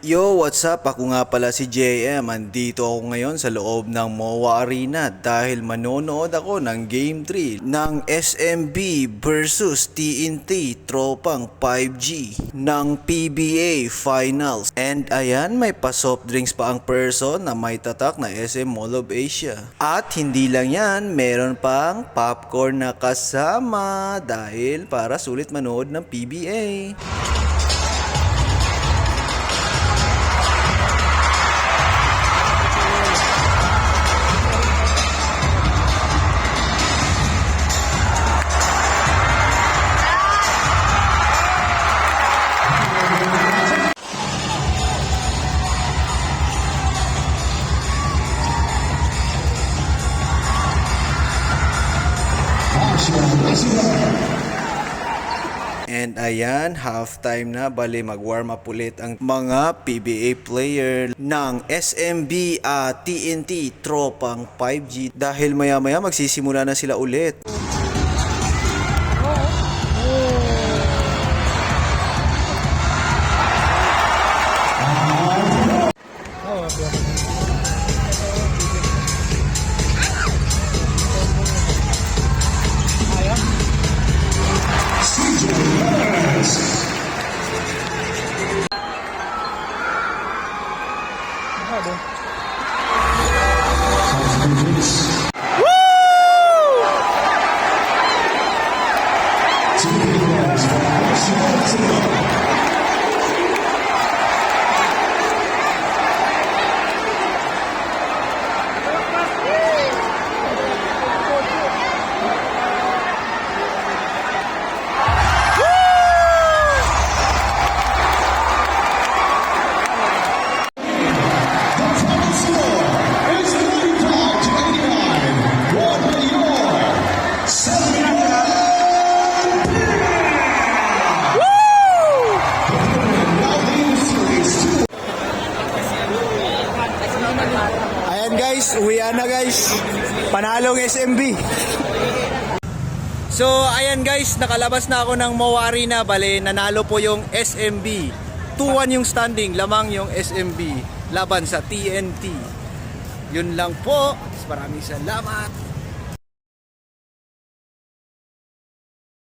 Yo, what's up? Ako nga pala si JM. Andito ako ngayon sa loob ng MOA Arena dahil manonood ako ng Game 3 ng SMB versus TNT Tropang 5G ng PBA Finals. And ayan, may pa-soft drinks pa ang person na may tatak na SM Mall of Asia. At hindi lang yan, meron pang popcorn na kasama dahil para sulit manood ng PBA. And ayan, halftime na, bali mag-warm up ulit ang mga PBA player ng SMB at TNT Tropang 5G dahil maya-maya magsisimula na sila ulit. Ayan guys, uwian na guys. Panalong SMB. So ayan guys, nakalabas na ako ng MOA Arena. Bale, nanalo po yung SMB. 2-1 yung standing, lamang yung SMB laban sa TNT. Yun lang po. Maraming salamat.